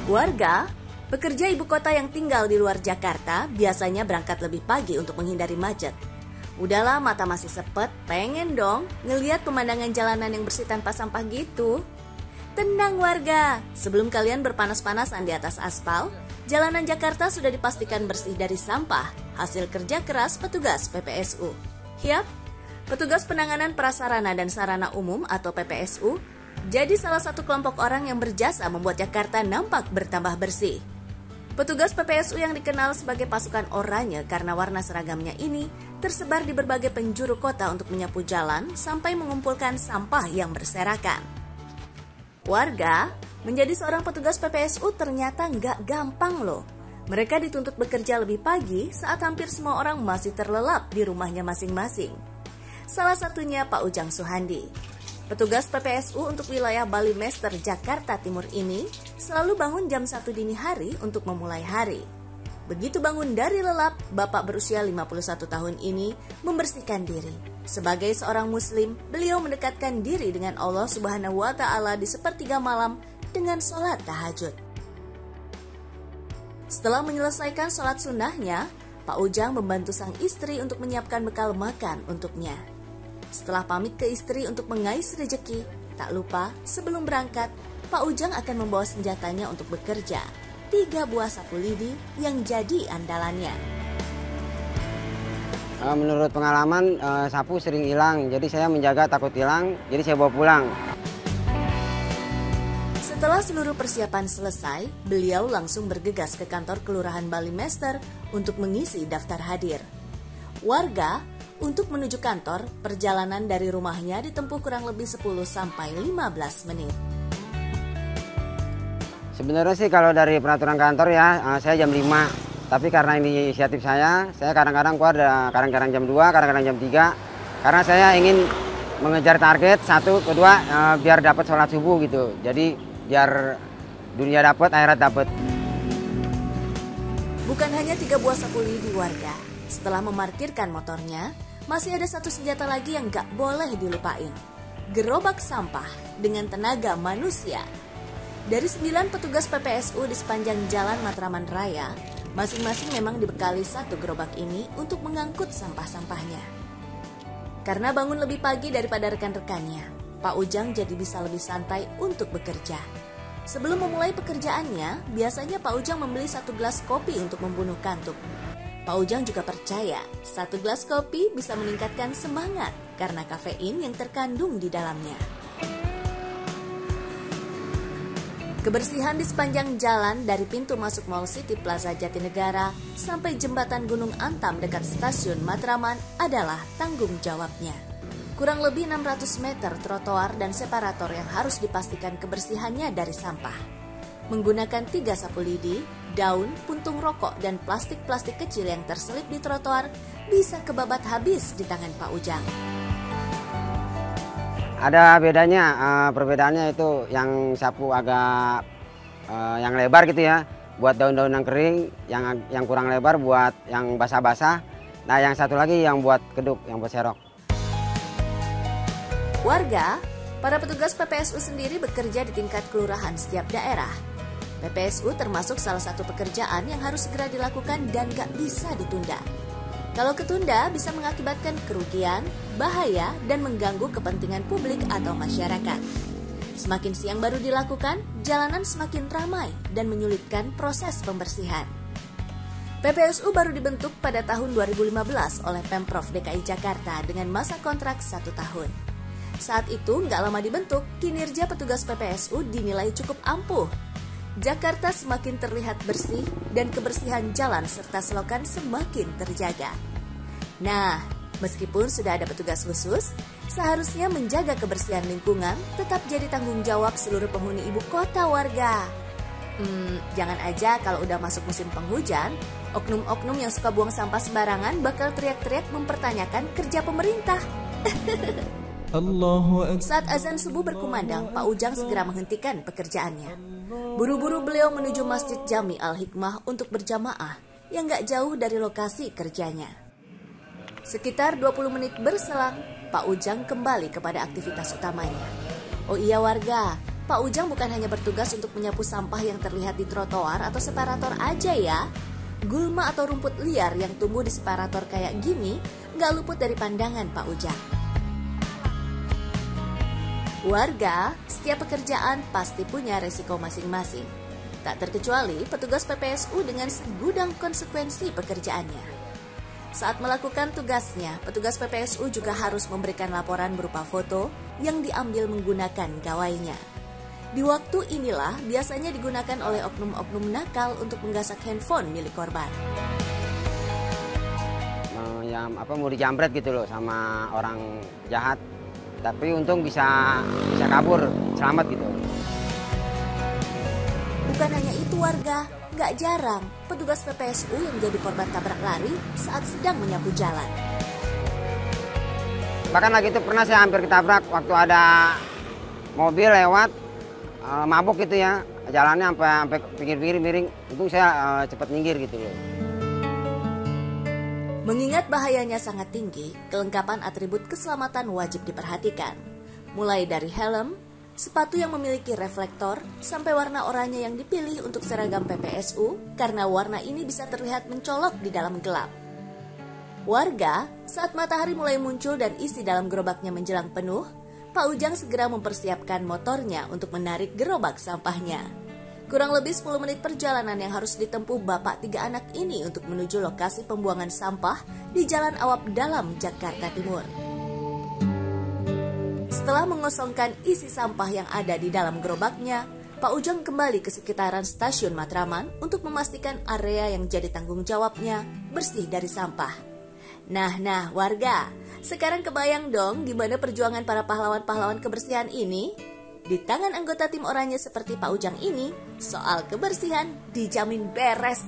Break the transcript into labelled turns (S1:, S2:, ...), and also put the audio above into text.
S1: Warga, pekerja ibu kota yang tinggal di luar Jakarta biasanya berangkat lebih pagi untuk menghindari macet. Udahlah, mata masih sepet, pengen dong ngeliat pemandangan jalanan yang bersih tanpa sampah gitu. Tenang warga, sebelum kalian berpanas-panasan di atas aspal, jalanan Jakarta sudah dipastikan bersih dari sampah, hasil kerja keras petugas PPSU. Yap, petugas penanganan prasarana dan sarana umum atau PPSU jadi salah satu kelompok orang yang berjasa membuat Jakarta nampak bertambah bersih. Petugas PPSU yang dikenal sebagai pasukan oranye karena warna seragamnya ini tersebar di berbagai penjuru kota untuk menyapu jalan sampai mengumpulkan sampah yang berserakan. Warga, menjadi seorang petugas PPSU ternyata nggak gampang loh. Mereka dituntut bekerja lebih pagi saat hampir semua orang masih terlelap di rumahnya masing-masing. Salah satunya Pak Ujang Suhandi. Petugas PPSU untuk wilayah Balimester, Jakarta Timur ini selalu bangun jam 1 dini hari untuk memulai hari. Begitu bangun dari lelap, Bapak berusia 51 tahun ini membersihkan diri. Sebagai seorang muslim, beliau mendekatkan diri dengan Allah Subhanahu wa Ta'ala di sepertiga malam dengan sholat tahajud. Setelah menyelesaikan sholat sunnahnya, Pak Ujang membantu sang istri untuk menyiapkan bekal makan untuknya. Setelah pamit ke istri untuk mengais rejeki, tak lupa sebelum berangkat, Pak Ujang akan membawa senjatanya untuk bekerja. 3 buah sapu lidi yang jadi andalannya.
S2: Menurut pengalaman, sapu sering hilang, jadi saya menjaga takut hilang, jadi saya bawa pulang.
S1: Setelah seluruh persiapan selesai, beliau langsung bergegas ke kantor Kelurahan Balimester untuk mengisi daftar hadir. Warga, untuk menuju kantor, perjalanan dari rumahnya ditempuh kurang lebih 10-15 menit.
S2: Sebenarnya sih kalau dari peraturan kantor ya, saya jam 5. Tapi karena ini inisiatif saya kadang-kadang keluar kadang-kadang jam 2, kadang-kadang jam 3. Karena saya ingin mengejar target, satu, kedua biar dapat sholat subuh gitu. Jadi biar dunia dapat, akhirat dapat.
S1: Bukan hanya 3 buah sapu lidi warga. Setelah memarkirkan motornya, masih ada satu senjata lagi yang gak boleh dilupain. Gerobak sampah dengan tenaga manusia. Dari 9 petugas PPSU di sepanjang Jalan Matraman Raya, masing-masing memang dibekali satu gerobak ini untuk mengangkut sampah-sampahnya. Karena bangun lebih pagi daripada rekan-rekannya, Pak Ujang jadi bisa lebih santai untuk bekerja. Sebelum memulai pekerjaannya, biasanya Pak Ujang membeli 1 gelas kopi untuk membunuh kantuk. Pak Ujang juga percaya 1 gelas kopi bisa meningkatkan semangat karena kafein yang terkandung di dalamnya. Kebersihan di sepanjang jalan dari pintu masuk Mall City Plaza Jatinegara sampai jembatan Gunung Antam dekat stasiun Matraman adalah tanggung jawabnya. Kurang lebih 600 meter trotoar dan separator yang harus dipastikan kebersihannya dari sampah. Menggunakan 3 sapu lidi, daun, puntung rokok, dan plastik-plastik kecil yang terselip di trotoar bisa kebabat habis di tangan Pak Ujang.
S2: Ada bedanya, perbedaannya itu yang sapu agak yang lebar gitu ya, buat daun-daun yang kering, yang kurang lebar buat yang basah-basah. Nah yang satu lagi yang buat keduk, yang buat serok.
S1: Warga, para petugas PPSU sendiri bekerja di tingkat kelurahan setiap daerah. PPSU termasuk salah satu pekerjaan yang harus segera dilakukan dan gak bisa ditunda. Kalau ketunda bisa mengakibatkan kerugian, bahaya, dan mengganggu kepentingan publik atau masyarakat. Semakin siang baru dilakukan, jalanan semakin ramai dan menyulitkan proses pembersihan. PPSU baru dibentuk pada tahun 2015 oleh Pemprov DKI Jakarta dengan masa kontrak 1 tahun. Saat itu nggak lama dibentuk, kinerja petugas PPSU dinilai cukup ampuh. Jakarta semakin terlihat bersih dan kebersihan jalan serta selokan semakin terjaga. Nah, meskipun sudah ada petugas khusus, seharusnya menjaga kebersihan lingkungan tetap jadi tanggung jawab seluruh penghuni ibu kota warga. Jangan aja kalau udah masuk musim penghujan, oknum-oknum yang suka buang sampah sembarangan bakal teriak-teriak mempertanyakan kerja pemerintah. Saat azan subuh berkumandang, Pak Ujang segera menghentikan pekerjaannya. Buru-buru beliau menuju Masjid Jami Al-Hikmah untuk berjamaah yang gak jauh dari lokasi kerjanya. Sekitar 20 menit berselang, Pak Ujang kembali kepada aktivitas utamanya. Oh iya warga, Pak Pak Ujang bukan hanya bertugas untuk menyapu sampah yang terlihat di trotoar atau separator aja ya. Gulma atau rumput liar yang tumbuh di separator kayak gini nggak luput dari pandangan Pak Ujang. Warga, setiap pekerjaan pasti punya resiko masing-masing. Tak terkecuali petugas PPSU dengan segudang konsekuensi pekerjaannya. Saat melakukan tugasnya, petugas PPSU juga harus memberikan laporan berupa foto yang diambil menggunakan gawainya. Di waktu inilah biasanya digunakan oleh oknum-oknum nakal untuk menggasak handphone milik korban.
S2: Mau dijamret gitu loh sama orang jahat, tapi untung bisa kabur selamat gitu.
S1: Bukan hanya itu warga, gak jarang petugas PPSU yang menjadi korban tabrak lari saat sedang menyapu jalan.
S2: Bahkan lagi itu pernah saya hampir ketabrak waktu ada mobil lewat mabuk gitu ya, jalannya sampai pinggir-pinggir miring, untung saya cepat minggir gitu loh.
S1: Mengingat bahayanya sangat tinggi, kelengkapan atribut keselamatan wajib diperhatikan. Mulai dari helm, sepatu yang memiliki reflektor, sampai warna oranye yang dipilih untuk seragam PPSU karena warna ini bisa terlihat mencolok di dalam gelap. Warga, saat matahari mulai muncul dan isi dalam gerobaknya menjelang penuh, Pak Ujang segera mempersiapkan motornya untuk menarik gerobak sampahnya. Kurang lebih 10 menit perjalanan yang harus ditempuh bapak 3 anak ini untuk menuju lokasi pembuangan sampah di Jalan Awab Dalam, Jakarta Timur. Setelah mengosongkan isi sampah yang ada di dalam gerobaknya, Pak Ujang kembali ke sekitaran stasiun Matraman untuk memastikan area yang jadi tanggung jawabnya bersih dari sampah. Nah warga, sekarang kebayang dong gimana perjuangan para pahlawan-pahlawan kebersihan ini? Di tangan anggota tim oranye seperti Pak Ujang ini, soal kebersihan dijamin beres.